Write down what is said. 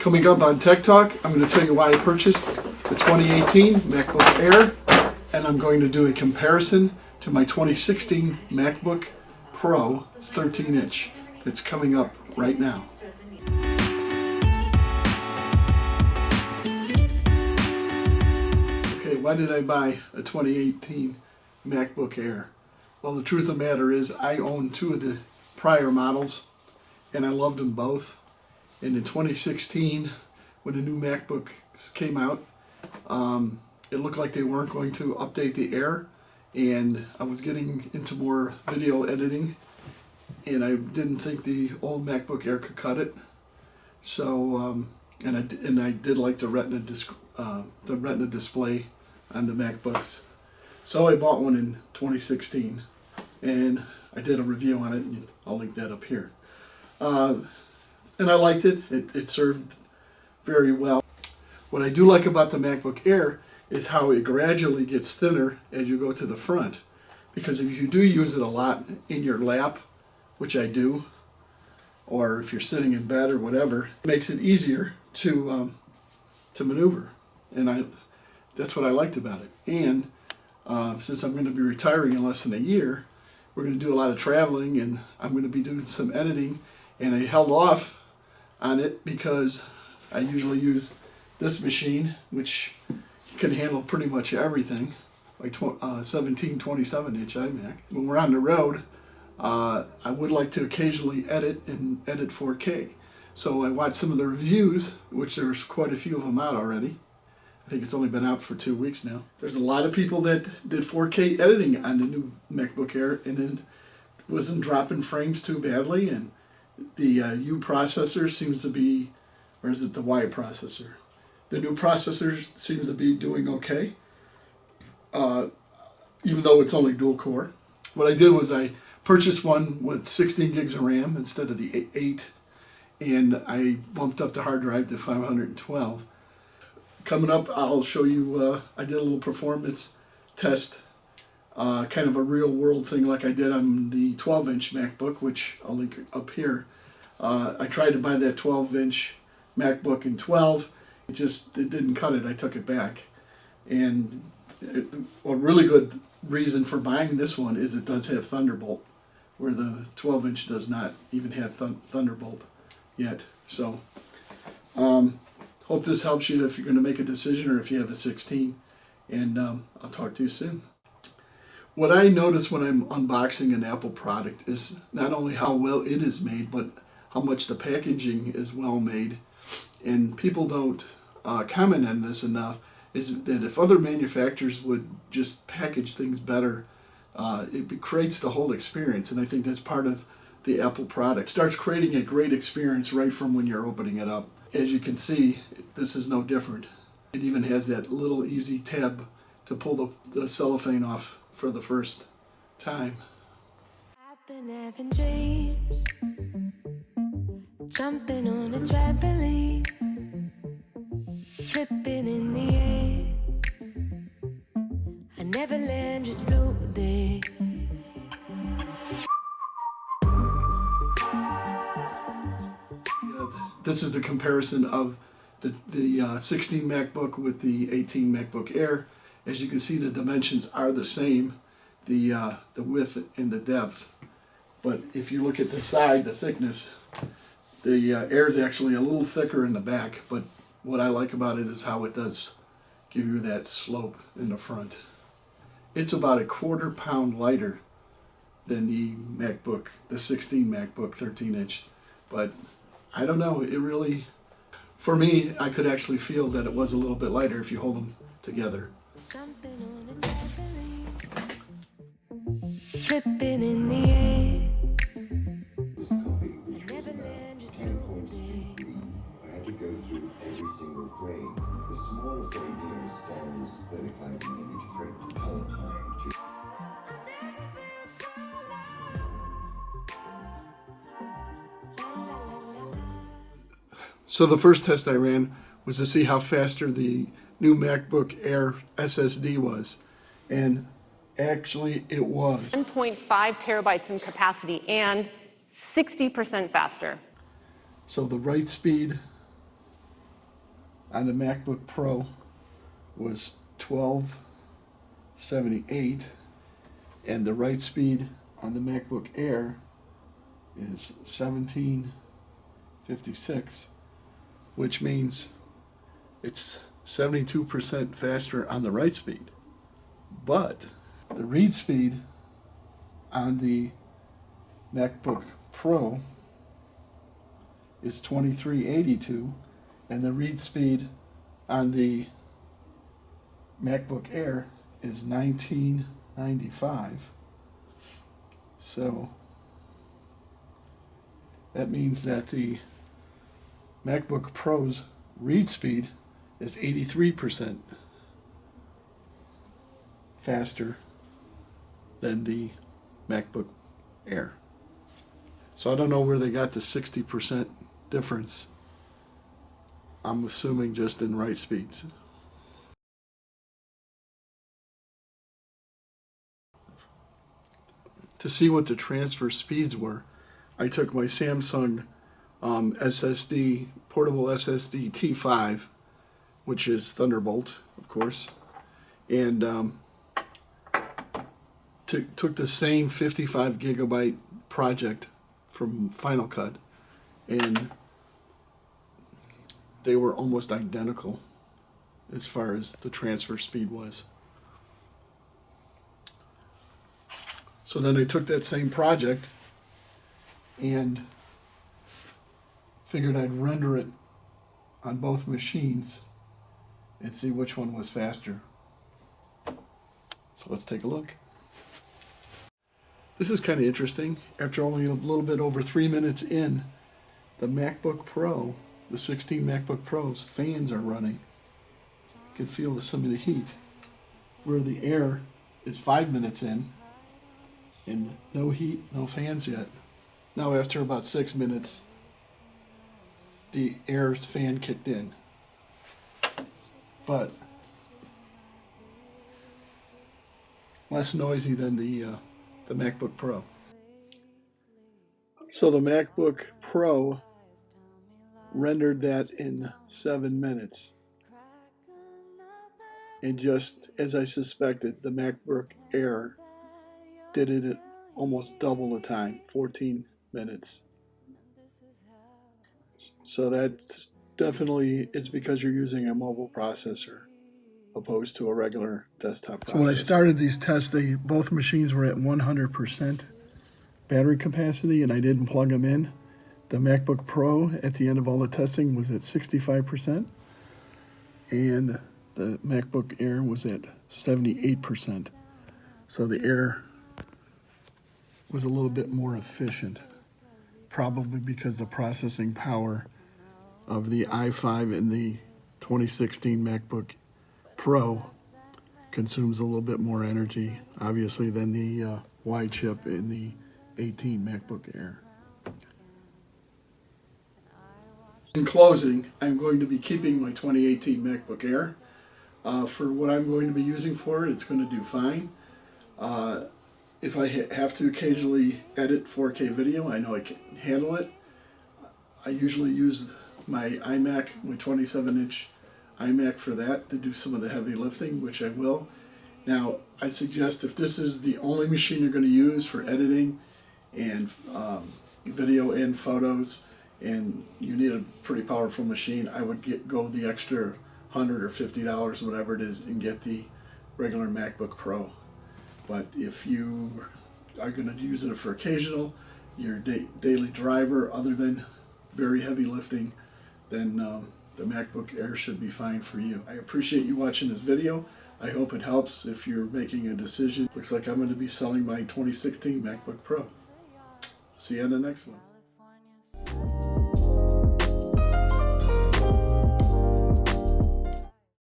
Coming up on Tech Talk, I'm going to tell you why I purchased the 2018 MacBook Air, and I'm going to do a comparison to my 2016 MacBook Pro. It's 13-inch. It's coming up right now. Okay, why did I buy a 2018 MacBook Air? Well, the truth of the matter is I own two of the prior models, and I loved them both. And in 2016, when the new MacBooks came out, it looked like they weren't going to update the Air, and I was getting into more video editing, and I didn't think the old MacBook Air could cut it. So, and I did like the Retina display on the MacBooks. So I bought one in 2016, and I did a review on it, and I'll link that up here. And I liked it. It served very well. What I do like about the MacBook Air is how it gradually gets thinner as you go to the front. Because if you do use it a lot in your lap, which I do, or if you're sitting in bed or whatever, it makes it easier to maneuver. And that's what I liked about it. And since I'm going to be retiring in less than a year, we're going to do a lot of traveling, and I'm going to be doing some editing. And I held off on it because I usually use this machine, which can handle pretty much everything, like 27-inch iMac. When we're on the road, I would like to occasionally edit 4K. So I watched some of the reviews, which there's quite a few of them out already. I think it's only been out for 2 weeks now. There's a lot of people that did 4K editing on the new MacBook Air, and it wasn't dropping frames too badly, and the U processor seems to be, or is it the Y processor? The new processor seems to be doing okay, even though it's only dual core. What I did was I purchased one with 16 gigs of RAM instead of the 8, and I bumped up the hard drive to 512. Coming up, I'll show you, I did a little performance test, kind of a real world thing like I did on the 12-inch MacBook, which I'll link up here. I tried to buy that 12-inch MacBook in 12. It didn't cut it. I took it back. And a really good reason for buying this one is it does have Thunderbolt, where the 12-inch does not even have Thunderbolt yet. So, hope this helps you if you're going to make a decision or if you have a 16. And I'll talk to you soon. What I notice when I'm unboxing an Apple product is not only how well it is made, but how much the packaging is well made. And people don't comment on this enough, is that if other manufacturers would just package things better, it creates the whole experience. And I think that's part of the Apple product. It starts creating a great experience right from when you're opening it up. As you can see, this is no different. It even has that little easy tab to pull the cellophane off for the first time. I've been having dreams, jumping on a trampoline, flipping in the air. I never land, just float there. This is the comparison of the 16 MacBook with the 18 MacBook Air. As you can see, the dimensions are the same, the width and the depth. But if you look at the side, the thickness, the Air is actually a little thicker in the back. But what I like about it is how it does give you that slope in the front. It's about a quarter pound lighter than the MacBook, the 16 MacBook 13-inch. But I don't know, it really, for me, I could actually feel that it was a little bit lighter if you hold them together. Jumping on a trampoline, flipping in the air. This copy, I which never was land, just about float 10.3 there. degrees, I had to go through every single frame. The smallest frame here spans 35 millimeters color time. So the first test I ran was to see how faster the new MacBook Air SSD was. And actually it was. 1.5 terabytes in capacity and 60% faster. So the write speed on the MacBook Pro was 1278, and the write speed on the MacBook Air is 1756, which means it's 72% faster on the write speed. But the read speed on the MacBook Pro is 2382, and the read speed on the MacBook Air is 1995. So that means that the MacBook Pro's read speed is 83% faster than the MacBook Air. So I don't know where they got the 60% difference. I'm assuming just in write speeds. To see what the transfer speeds were, I took my Samsung SSD, portable SSD T5, which is Thunderbolt, of course, and took the same 55 gigabyte project from Final Cut, and they were almost identical as far as the transfer speed was. So then I took that same project and figured I'd render it on both machines and see which one was faster. So let's take a look. This is kind of interesting. After only a little bit over 3 minutes in, the MacBook Pro, the 16 MacBook Pros, fans are running. You can feel some of the heat. Where the Air is 5 minutes in, and no heat, no fans yet. Now after about 6 minutes, the Air's fan kicked in. But less noisy than the MacBook Pro. So the MacBook Pro rendered that in 7 minutes. And just as I suspected, the MacBook Air did it at almost double the time, 14 minutes. So that's definitely, it's because you're using a mobile processor opposed to a regular desktop processor. So when I started these tests, both machines were at 100% battery capacity, and I didn't plug them in. The MacBook Pro at the end of all the testing was at 65%, and the MacBook Air was at 78%. So the Air was a little bit more efficient, probably because the processing power of the i5 and the 2016 MacBook Pro consumes a little bit more energy, obviously, than the Y chip in the 18 MacBook Air. In closing, I'm going to be keeping my 2018 MacBook Air. For what I'm going to be using for it, it's going to do fine. If I have to occasionally edit 4K video, I know I can handle it. I usually use my iMac, my 27-inch iMac for that, to do some of the heavy lifting, which I will. Now, I suggest if this is the only machine you're going to use for editing and video and photos, and you need a pretty powerful machine, I would go the extra $100 or $50, whatever it is, and get the regular MacBook Pro. But if you are going to use it for occasional, your daily driver, other than very heavy lifting, then the MacBook Air should be fine for you. I appreciate you watching this video. I hope it helps if you're making a decision. Looks like I'm going to be selling my 2016 MacBook Pro. See you on the next one.